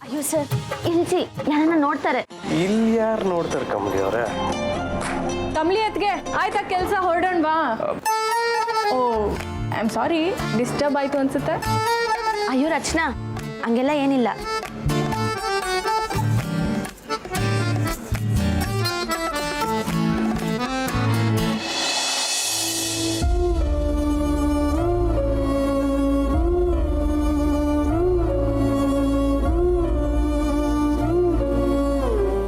ಅಯ್ಯೋ ಸರ್ ಇಲ್ಸಿ ಯಾರನ್ನ ನೋಡ್ತಾರೆ. ಇಲ್ಲಿ ಯಾರು ನೋಡ್ತಾರೆ ಕಮಲಿ ಅವರೇ? ಕಮಲಿ ಅತ್ಗೆ ಆಯ್ತಾ ಕೆಲಸ ಹೊರಡೋಣ ಬಾ. ಓ ಐ ಆಮ್ ಸಾರಿ ಡಿಸ್ಟರ್ಬ್ ಆಯ್ತು ಅನ್ಸುತ್ತೆ. ಅಯ್ಯೋ ರಚನಾ ಹಂಗೆಲ್ಲ ಏನಿಲ್ಲ.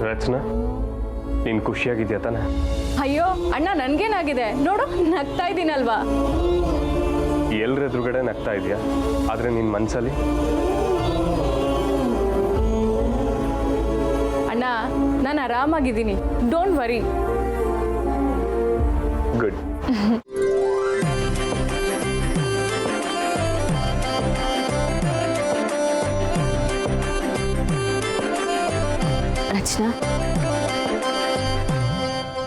ರಚನಾ ನೀನು ಖುಷಿಯಾಗಿದ್ಯಾ ತಾನೆ? ಅಯ್ಯೋ ಅಣ್ಣ ನನ್ಗೇನಾಗಿದೆ ನೋಡು ನಗ್ತಾ ಇದ್ದೀನಲ್ವಾ. ಎಲ್ರ ಎದುರುಗಡೆ ನಗ್ತಾ ಇದೆಯಾ, ಆದರೆ ನಿನ್ನ ಮನಸ್ಸಲ್ಲಿ? ಅಣ್ಣ ನಾನು ಆರಾಮಾಗಿದ್ದೀನಿ, ಡೋಂಟ್ ವರಿ. ಗುಡ್. ರಚನಾ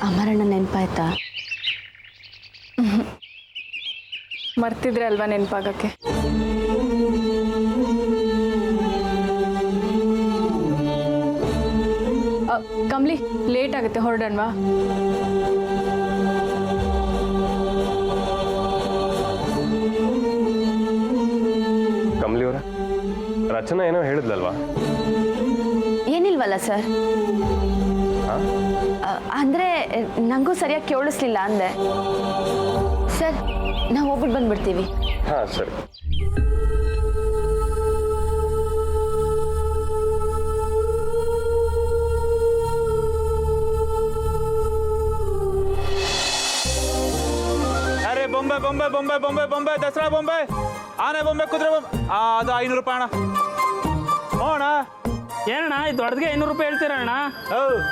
ಅಮರಣ್ಣ ನೆನಪಾಯ್ತಾ? ಮರ್ತಿದ್ರೆ ಅಲ್ವಾ ನೆನಪಾಗಕ್ಕೆ. ಕಮ್ಲಿ ಲೇಟ್ ಆಗುತ್ತೆ ಹೊರಡೋಣವಾ? ಕಮಲಿ ಅವರ ರಚನಾ ಏನೋ ಹೇಳಿದ್ಲಲ್ವಾ? ಏನಿಲ್ವಲ್ಲ ಸರ್. ಅಂದ್ರೆ ನಂಗೂ ಸರಿಯಾಗಿ ಕೇಳಿಸ್ಲಿಲ್ಲ ಅಂದೆ ಸರ್. ನಾವು ಹೋಗ್ಬಿಟ್ಟು ಬಂದ್ಬಿಡ್ತೀವಿ. ಹಾಂ ಸರಿ. ಅರೆ ಬೊಂಬೆ ಬೊಂಬೆ ಬೊಂಬೆ ಬೊಂಬೆ ಬೊಂಬೆ ದಸರಾ ಬೊಂಬೆ, ಆನೆ ಬೊಂಬೆ, ಕುದುರೆ ಬೊಂಬೆ. ಅದು 500 ರೂಪಾಯಿ ಅಣ್ಣ. ಅಣ್ಣ ಏನಣ್ಣ ಇದು ದೊಡ್ಡಗೆ 500 ರೂಪಾಯಿ ಹೇಳ್ತೀರ ಅಣ್ಣ?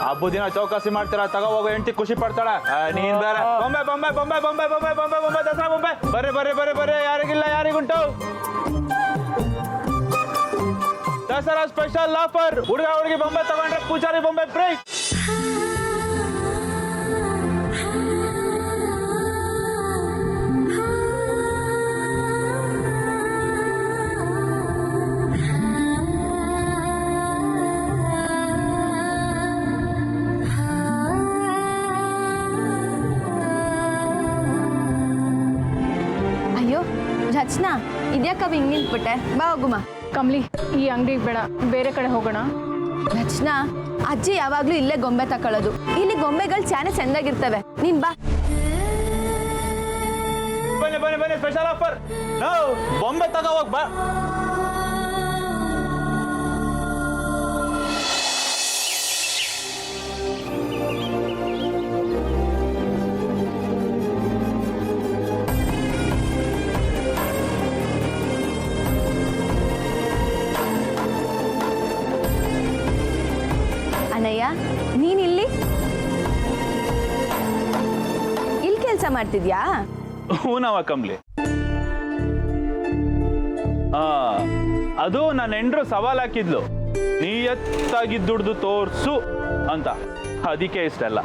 ಹಬ್ಬದ ದಿನ ಚೌಕಾಸಿ ಮಾಡ್ತೀರಾ, ತಗೋ ಹೋಗೋ ಹೆಂಡತಿ ಖುಷಿ ಪಡ್ತಾಳ. ನೀನ್ ಬೇರೆ ಬೊಂಬೆ ಬೊಂಬೆ ಬೊಂಬೆ ಬೊಂಬೆ ಬೊಂಬೆ ಬೊಂಬೆ ಬೊಂಬೆ ದಸರಾ ಬೊಂಬೆ. ಬರ್ರಿ ಬರ್ರಿ ಬರ್ರಿ ಬರ್ರಿ, ಯಾರಿಗಿಲ್ಲ ಯಾರಿಗುಂಟು ದಸರಾ ಸ್ಪೆಷಲ್ ಆಫರ್. ಹುಡುಗ ಹುಡುಗಿ ಬೊಂಬೆ ತಗೊಂಡ್ರೆ ಪೂಜಾರಿ ಬೊಂಬೆ ಫ್ರೀ. ಅಯ್ಯೋ ರಚನಾ ಇದ್ಯಾಕವ ಹಿಂಗ್ ನಿಂತ್ಬಿಟ್ಟೆ? ಬಾ ಹೋಗುಮ. ಕಮ್ಲಿ ಈ ಅಂಗಡಿಗೆ ಬೇಡ, ಬೇರೆ ಕಡೆ ಹೋಗೋಣ. ರಚನಾ ಅಜ್ಜಿ ಯಾವಾಗ್ಲೂ ಇಲ್ಲೇ ಗೊಂಬೆ ತಕೊಳ್ಳೋದು. ಇಲ್ಲಿ ಗೊಂಬೆಗಳು ಚಾನೆ ಚೆಂದಾಗಿರ್ತವೆ. ನೀನ್ ಬಾ. ಬನ್ನಿ ಬನ್ನಿ ಬನ್ನಿ, ಸ್ಪೆಷಲ್ ಆಫರ್. ಬೊಂಬೆ ತಗೋ ಹೋಗ್ ಬಾ. ಅಣ್ಣಯ್ಯ ನೀನ್ ಇಲ್ಲಿ ಕೆಲಸ ಮಾಡ್ತಿದ್ಯಾ? ಹೂನವ ಕಮ್ಲಿ. ಅದು ನನ್ನ ಹೆಂಡ್ರು ಸವಾಲ್ ಹಾಕಿದ್ಲು, ನೀಯತ್ತಾಗಿ ದುಡ್ದು ತೋರ್ಸು ಅಂತ. ಅದಕ್ಕೆ ಇಷ್ಟಲ್ಲ.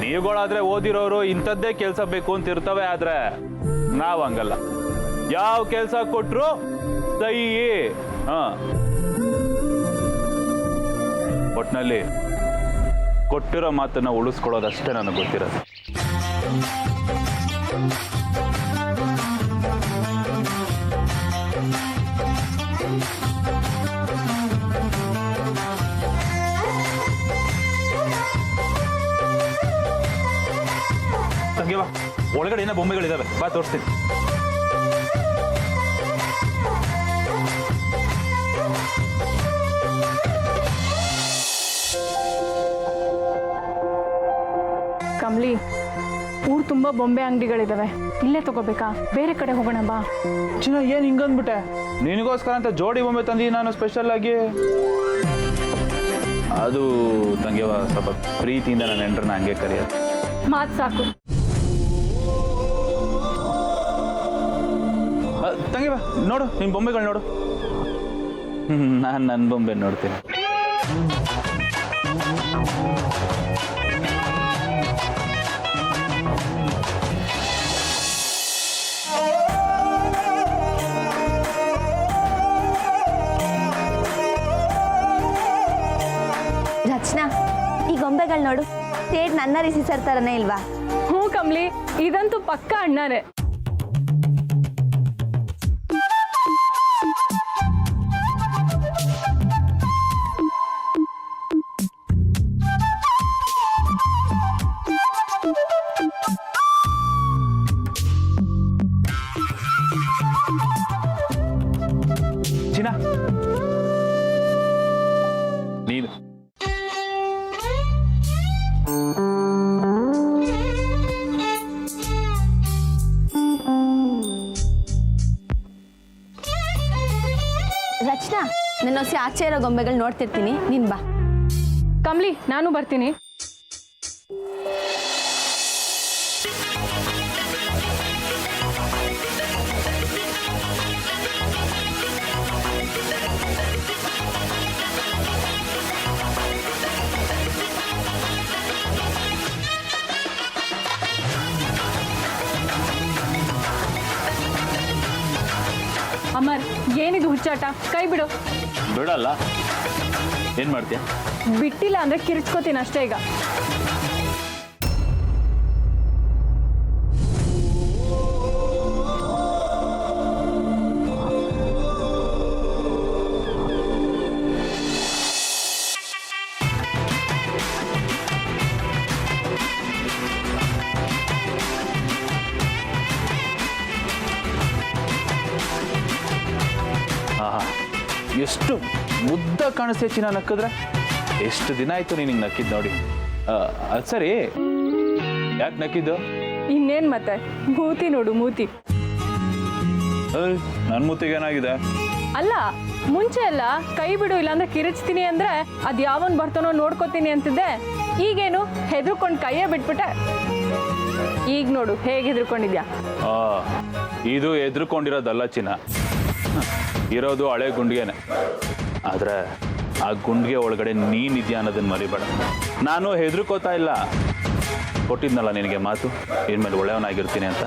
ನೀವುಗಳಾದ್ರೆ ಓದಿರೋರು ಇಂಥದ್ದೇ ಕೆಲಸ ಬೇಕು ಅಂತ ಇರ್ತವೆ. ಆದ್ರೆ ನಾವ್ ಹಂಗಲ್ಲ, ಯಾವ ಕೆಲಸ ಕೊಟ್ರು ಸಹಿ. ಒಟ್ನಲ್ಲಿ ಕೊಟ್ಟಿರೋ ಮಾತನ್ನ ಉಳಿಸ್ಕೊಳ್ಳೋದಷ್ಟೇ ನನಗೆ ಗೊತ್ತಿರೋದು. ತಂಗಿ ಬಾ, ಒಳಗಡೆ ಏನೋ ಬೊಂಬೆಗಳಿದಾವೆ, ಬಾ ತೋರಿಸ್ತೀನಿ. ಕಮ್ಲಿ ಊರು ತುಂಬಾ ಬೊಂಬೆ ಅಂಗಡಿಗಳಿದಾವೆ, ಇಲ್ಲೇ ತಗೋಬೇಕಾ? ಬೇರೆ ಕಡೆ ಹೋಗೋಣ ಬಾ. ಚಿನ್ನ ಏನ್ ಹಿಂಗಂದ್ಬಿಟ್ಟೆ? ನಿನಗೋಸ್ಕರ ಅಂತ ಜೋಡಿ ಬೊಂಬೆ ತಂದಿ ನಾನು ಸ್ಪೆಷಲ್ ಆಗಿ. ಅದು ತಂಗಿವ ಸ್ವಲ್ಪ ಪ್ರೀತಿಯಿಂದ ನನ್ನ ಹೆಂಡ್ರನ್ನ ಹಂಗೆ ಕರೆಯೋದು. ಮಾತು ಸಾಕು. ತಂಗಿವ ನೋಡು, ನಿನ್ ಬೊಂಬೆಗಳು ನೋಡು. ನಾನು ನನ್ನ ಬೊಂಬೆ ನೋಡ್ತೀನಿ. ರಚನಾ, ಈ ಗೊಂಬೆಗಳು ನೋಡು, ಸೇಡ್ ನನ್ನ ರಿಸಿ ಸರ್ ಥರನೇ ಇಲ್ವಾ? ಹ್ಞೂ ಕಮ್ಲಿ, ಇದಂತೂ ಪಕ್ಕ ಅಣ್ಣನೇ. ಚಿನ್ನ ನೀನು ರಚನಾ, ನನ್ನ ಹೊಸ ಆಚೆ ಇರೋ ಗೊಂಬೆಗಳು ನೋಡ್ತಿರ್ತೀನಿ, ನೀನ್ ಬಾ. ಕಮ್ಲಿ, ನಾನು ಬರ್ತೀನಿ. ಅಮರ್, ಏನಿದು ಹುಚ್ಚಾಟ? ಕೈ ಬಿಡು. ಬಿಡಲ್ಲ. ಏನ್ ಮಾಡ್ತೀಯ? ಬಿಟ್ಟಿಲ್ಲ ಅಂದ್ರೆ ಕಿರ್ಚ್ಕೋತೀನಿ ಅಷ್ಟೇ ಈಗ. ಆಹಾ, ಎಷ್ಟು ಮುದ್ದ ಕಾಣಿಸ್ತೇ ಚಿನ್ನ ನಕ್ಕಿದ್ರೆ. ಎಷ್ಟು ದಿನ ಆಯ್ತು ನೀನು ಹಿಂಗೆ ನಕ್ಕಿದ್ದು ನೋಡಿ. ಅದು ಸರಿ, ಯಾಕೆ ನಕ್ಕಿದ್ದು? ಇನ್ನೇನ್ ಮತ್ತೆ, ಮೂತಿ ನೋಡು, ಮೂತಿ. ನನ್ನ ಮೂತಿಗೆ ಏನಾಗಿದೆ? ಅಲ್ಲ, ಮುಂಚೆ ಎಲ್ಲ ಕೈ ಬಿಡು ಇಲ್ಲಾಂದ್ರೆ ಕಿರಿಚ್ತೀನಿ ಅಂದ್ರೆ ಅದ್ ಯಾವನ್ ಬರ್ತಾನೋ ನೋಡ್ಕೋತೀನಿ ಅಂತಿದ್ದೆ. ಈಗೇನು ಹೆದರ್ಕೊಂಡು ಕೈಯೇ ಬಿಟ್ಬಿಟ್ಟೆ. ಈಗ ನೋಡು ಹೇಗೆ ಹೆದರ್ಕೊಂಡಿದ್ಯಾ. ಇದು ಎದ್ರುಕೊಂಡಿರೋದಲ್ಲ ಚಿನ್ನ, ಇರೋದು ಹಳೆ ಗುಂಡಿಗೆನೆ. ಆದ್ರೆ ಆ ಗುಂಡಿಗೆ ಒಳಗಡೆ ನೀನಿದ್ಯಾ ಅನ್ನೋದನ್ನ ಮರಿಬೇಡ. ನಾನು ಹೆದರ್ಕೋತಾ ಇಲ್ಲ, ಕೊಟ್ಟಿದ್ನಲ್ಲ ನಿನಗೆ ಮಾತು, ಇನ್ಮೇಲೆ ಒಳ್ಳೆಯವನಾಗಿರ್ತೀನಿ ಅಂತ.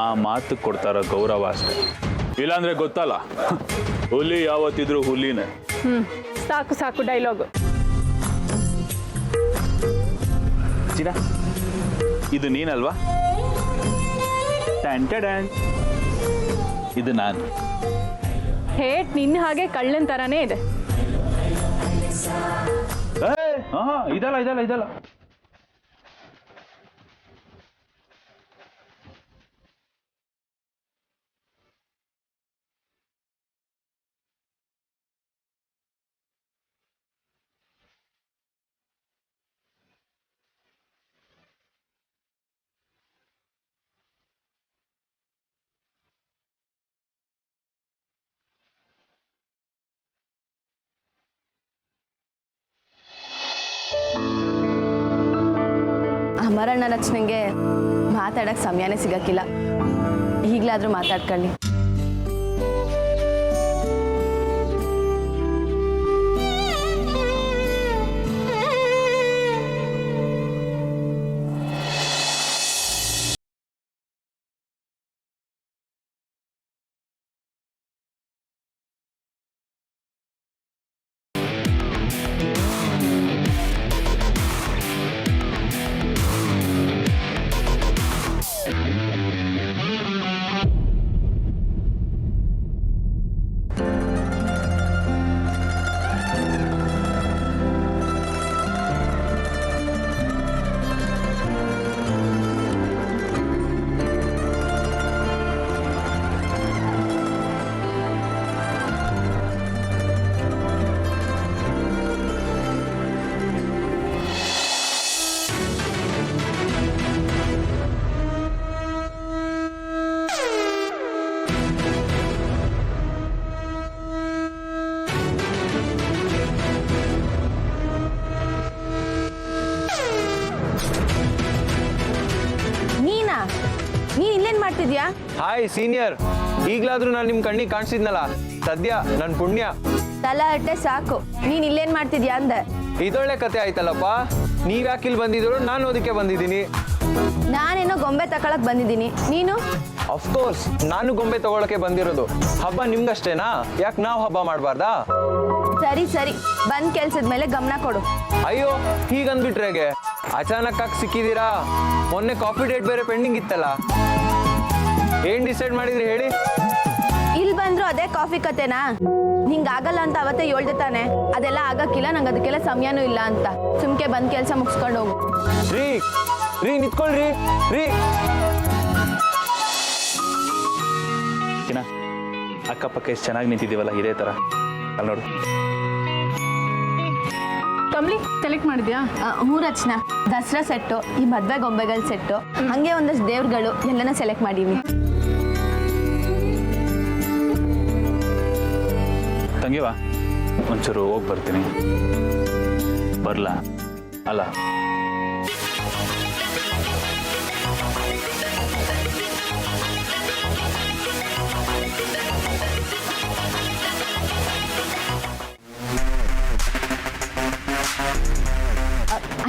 ಆ ಮಾತು ಕೊಡ್ತಾ ಇರೋ ಗೌರವ ಅಷ್ಟೇ. ಇಲ್ಲಾಂದ್ರೆ ಗೊತ್ತಲ್ಲ, ಹುಲಿ ಯಾವತ್ತಿದ್ರು ಹುಲಿನೇ. ಸಾಕು ಸಾಕು ಡೈಲಾಗು. ಚಿನ್ನ, ಇದು ನೀನಲ್ವಾ? ಟ್ಯಾನ್ ಟ್ಯಾನ್, ಇದು ನಾನು. ಹೇಟ್ ನಿನ್ನ ಹಾಗೆ ಕಳ್ಳನ್ ತರಾನೇ ಇದೆ. ಇದಲ್ಲ ಇದಲ್ಲ ಇದಲ್ಲ. ಅಮರಣ್ಣ ರಚನೆಗೆ ಮಾತಾಡಕ್ಕೆ ಸಮಯನೇ ಸಿಗಕ್ಕಿಲ್ಲ. ಈಗಲಾದರೂ ಮಾತಾಡ್ಕೊಳ್ಳಿ. ಮಾಡ್ತಿದ್ಯಾ? ಹಾಯ್ ಸೀನಿಯರ್, ಈಗಲಾದ್ರೂ ನಾನು ನಿಮ್ಮ ಕಣ್ಣಿಗೆ ಕಾಣಿಸಿದ್ನಲ್ಲ, ಸದ್ಯ ನನ್ನ ಪುಣ್ಯ. ತಲೆ ಅಟ್ಟೆ ಸಾಕು, ನೀನ್ ಇಲ್ಲೇನ್ ಮಾಡ್ತಿದ್ಯಾ ಅಂದೆ. ಇದೊಳ್ಳೆ ಕತೆ ಆಯ್ತಲ್ಲಪ್ಪ. ನೀವ್ ಯಾಕೆ ಇಲ್ಲಿ ಬಂದಿದ್ರು, ನಾನು ಅದಕ್ಕೆ ಬಂದಿದ್ದೀನಿ. ನಾನೇನೋ ಗೊಂಬೆ ತಗೊಳಕ್ ಬಂದಿದ್ದೀನಿ, ನೀನು? ಅಫ್ಕೋರ್ಸ್ ನಾನು ಗೊಂಬೆ ತಗೊಳಕ್ಕೆ ಬಂದಿರೋದು. ಹಬ್ಬ ನಿಮ್ಗಷ್ಟೇನಾ? ಯಾಕೆ ನಾವು ಹಬ್ಬ ಮಾಡಬಾರ್ದಾ? ಸರಿ ಸರಿ, ಬಂದ್ ಕೆಲ್ಸದ ಮೇಲೆ ಗಮನ ಕೊಡು. ಅಯ್ಯೋ ಹೀಗಂದ್ಬಿಟ್ರೆ ಹೇಗೆ? ಅಚಾನಕ್ ಆಗಿ ಸಿಕ್ಕಿದ್ದೀರಾ. ಮೊನ್ನೆ ಕಾಫಿ ಡೇಟ್ ಬೇರೆ ಪೆಂಡಿಂಗ್ ಇತ್ತಲ್ಲ, ಏನ್ ಡಿಸೈಡ್ ಮಾಡಿದ್ರಿ ಹೇಳಿ? ಇಲ್ಲಿ ಬಂದ್ರು ಅದೇ ಕಾಫಿ ಕತೆನಾ? ನಿಂಗೆ ಆಗಲ್ಲ ಅಂತ ಅವತ್ತೇ ಹೇಳ್ದೆ ತಾನೆ, ಅದೆಲ್ಲ ಆಗಕ್ಕಿಲ್ಲ, ನಂಗೆ ಅದಕ್ಕೆಲ್ಲ ಸಮಯನೂ ಇಲ್ಲ ಅಂತ. ಸುಮ್ಕೆ ಬಂದ್ ಕೆಲಸ ಮುಗಿಸ್ಕೊಂಡು ಹೋಗು. ರೀ ರೀ ನಿಂತ್ಕೊಳ್ರಿ ರೀ. ಚಿನ್ನ, ಅಕ್ಕಪಕ್ಕ ಎಷ್ಟು ಚೆನ್ನಾಗಿ ನಿಂತಿದ್ದೀವಲ್ಲ ಇದೇ ಥರ. ಅಲ್ಲಿ ನೋಡು. ಕಮ್ಲಿ ಸೆಲೆಕ್ಟ್ ಮಾಡಿದ್ಯಾ? ಹ್ಞೂ ರಚನಾ, ದಸರಾ ಸೆಟ್ಟು, ಈ ಮದ್ವೆ ಗೊಂಬೆಗಳ ಸೆಟ್ಟು, ಹಂಗೆ ಒಂದಷ್ಟು ದೇವ್ರುಗಳು ಎಲ್ಲನ ಸೆಲೆಕ್ಟ್ ಮಾಡೀವಿ. ತಂಗಿವಾ, ಒಂಚೂರು ಹೋಗಿ ಬರ್ತೀನಿ. ಬರ್ಲಾ? ಅಲ್ಲ,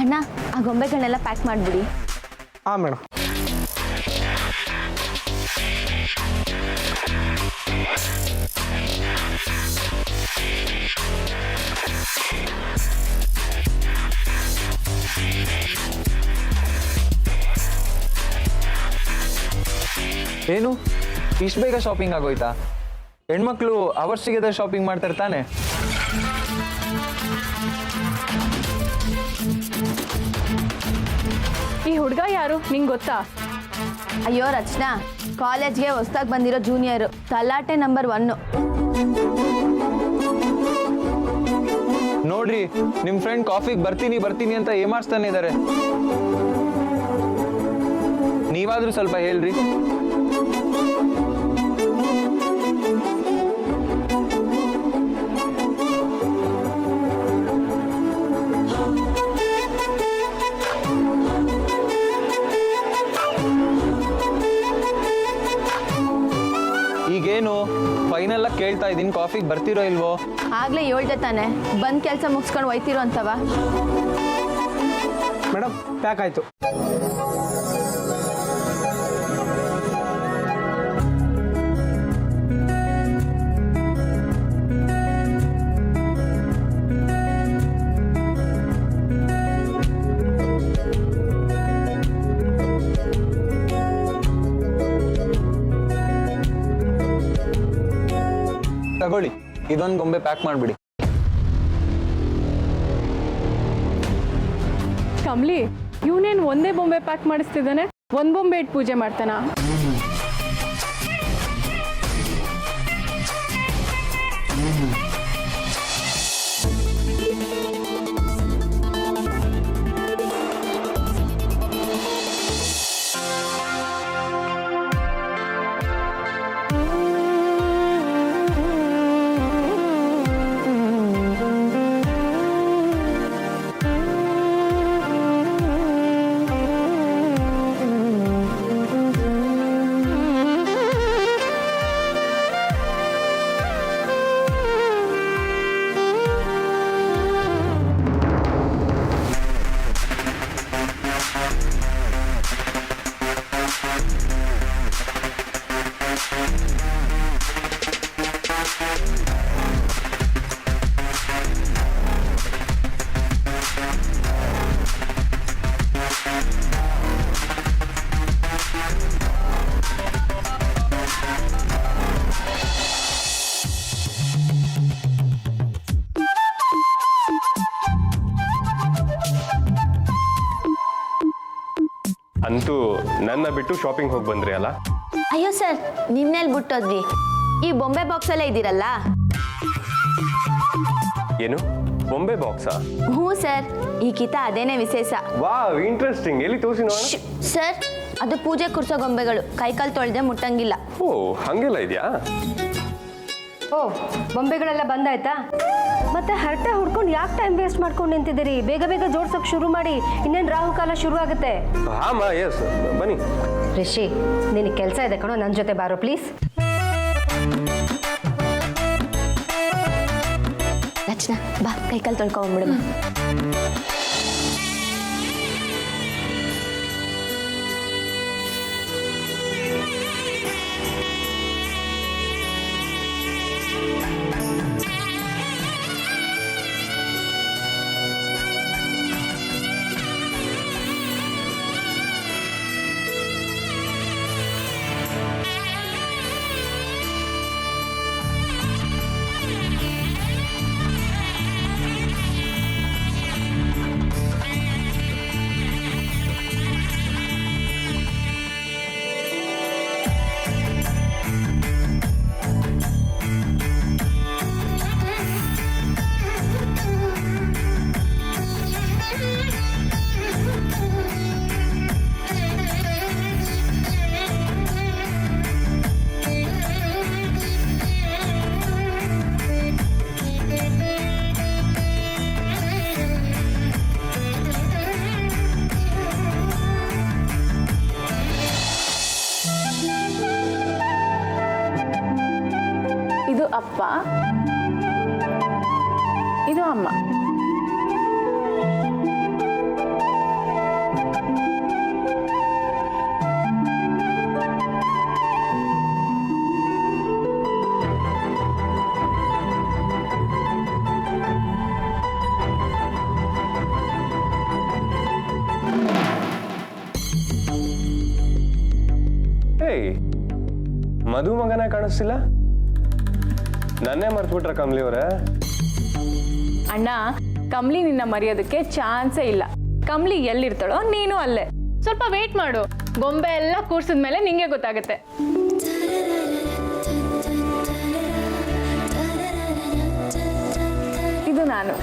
ಅಣ್ಣ, ಆ ಗೊಂಬೆಗಳನ್ನೆಲ್ಲ ಪ್ಯಾಕ್ ಮಾಡಿಬಿಡಿ. ಹಾಂ ಮೇಡಮ್. ಏನು ಇಷ್ಟು ಬೇಗ ಶಾಪಿಂಗ್ ಆಗೋಯ್ತಾ? ಹೆಣ್ಮಕ್ಳು ಅವರ್ಸಿಗೆ ಶಾಪಿಂಗ್ ಮಾಡ್ತಾರೆ ತಾನೆ? ಈ ಹುಡುಗ ಯಾರು ನಿಂಗೆ ಗೊತ್ತಾ? ಅಯ್ಯೋ ರಚನಾ, ಕಾಲೇಜ್ಗೆ ಹೊಸ್ದಾಗಿ ಬಂದಿರೋ ಜೂನಿಯರು, ತಲಾಟೆ ನಂಬರ್ 1. ನೋಡ್ರಿ, ನಿಮ್ ಫ್ರೆಂಡ್ ಕಾಫಿಗೆ ಬರ್ತೀನಿ ಬರ್ತೀನಿ ಅಂತ ಏಮಾರ್ಸ್ತಾನೆ ಇದ್ದಾರೆ. ನೀವಾದ್ರೂ ಸ್ವಲ್ಪ ಹೇಳ್ರಿ. ಈಗೇನು ಫೈನಲ್ ಆಗಿ ಕೇಳ್ತಾ ಇದ್ದೀನಿ, ಕಾಫಿಗೆ ಬರ್ತಿರೋ ಇಲ್ವೋ? ಆಗ್ಲೇ ಹೇಳ್ದೆ ತಾನೆ, ಬಂದ್ ಕೆಲಸ ಮುಗಿಸ್ಕೊಂಡು ಒಯ್ತಿರೋ ಅಂತವ. ಮೇಡಮ್ ಪ್ಯಾಕ್ ಆಯಿತು. ತಗೊಳ್ಳಿ, ಇದೊಂದು ಗೊಂಬೆ ಪ್ಯಾಕ್ ಮಾಡಿಬಿಡಿ. ಕಮ್ಲಿ, ಇವನೇನು ಒಂದೇ ಬೊಂಬೆ ಪ್ಯಾಕ್ ಮಾಡಿಸ್ತಿದ್ದಾನೆ? ಒಂದ್ ಬೊಂಬೆ ಇಟ್ಟು ಪೂಜೆ ಮಾಡ್ತಾನ? ಅಂತೂ ನನ್ನ ಬಿಟ್ಟು ಶಾಪಿಂಗ್ ಹೋಗಿ ಬಂದ್ರಿ ಅಲ್ಲ? ಅಯ್ಯೋ ಸರ್, ನಿನ್ನೆಲ್ಲಿ ಬಿಟ್ಟೋದ್ವಿ? ಈ ಬೊಂಬೆ ಬಾಕ್ಸಲ್ಲೇ ಇದ್ದೀರಲ್ಲ. ಏನು ಬೊಂಬೆ ಬಾಕ್ಸಾ? ಹ್ಞೂ ಸರ್, ಈ ಕಿತ ಅದೇನೇ ವಿಶೇಷ. Wow, interesting. ಎಲ್ಲಿ ತೋರಿಸಿ ನೋಡೋಣ. ಸರ್, ಅದು ಪೂಜೆ ಕುರ್ಸೋ ಗೊಂಬೆಗಳು, ಕೈಕಾಲು ತೊಳೆದೆ ಮುಟ್ಟಂಗಿಲ್ಲ. ಓ, ಹಂಗೆಲ್ಲ ಇದೆಯಾ? ಓ, ಬೊಂಬೆಗಳೆಲ್ಲ ಬಂದಾಯ್ತಾ? ಮತ್ತೆ ಹರಟೆ ಹುಡ್ಕೊಂಡು ಯಾಕೆ ಟೈಮ್ ವೇಸ್ಟ್ ಮಾಡ್ಕೊಂಡು ನಿಂತಿದ್ದೀರಿ? ಬೇಗ ಬೇಗ ಜೋಡ್ಸೋಕೆ ಶುರು ಮಾಡಿ, ಇನ್ನೇನು ರಾಹುಕಾಲ ಶುರು ಆಗುತ್ತೆ. ಹಾಂ ಎಸ್, ಬನ್ನಿ. ರಿಷಿ, ನಿನಗೆ ಕೆಲಸ ಇದೆ ಕಣೋ, ನನ್ನ ಜೊತೆ ಬಾರೋ ಪ್ಲೀಸ್. ರಚನಾ ಬಾ ಕೈಕಾಲು ತೊಳ್ಕೊಂಡ್ಬಿಡಮ್ಮ. ಇದು ಅಪ್ಪ, ಇದು ಅಮ್ಮ. ಏಯ್ ಮಧು ಮಗನೇ ಕಾಣಿಸ್ತಿಲ್ಲ, ನನ್ನೇ ಮರ್ತ್ಬಿಟ್ರ ಕಮಲಿ ಅವರೇ? ಅಣ್ಣ, ಕಮ್ಲಿ ನಿನ್ನ ಮರೆಯೋದಕ್ಕೆ ಚಾನ್ಸೇ ಇಲ್ಲ. ಕಮ್ಲಿ ಎಲ್ಲಿರ್ತಾಳೋ ನೀನು ಅಲ್ಲೇ. ಸ್ವಲ್ಪ ವೇಟ್ ಮಾಡು, ಗೊಂಬೆ ಎಲ್ಲ ಕೂರ್ಸಿದ್ಮೇಲೆ ನಿಂಗೆ ಗೊತ್ತಾಗುತ್ತೆ. ಇದು ನಾನು.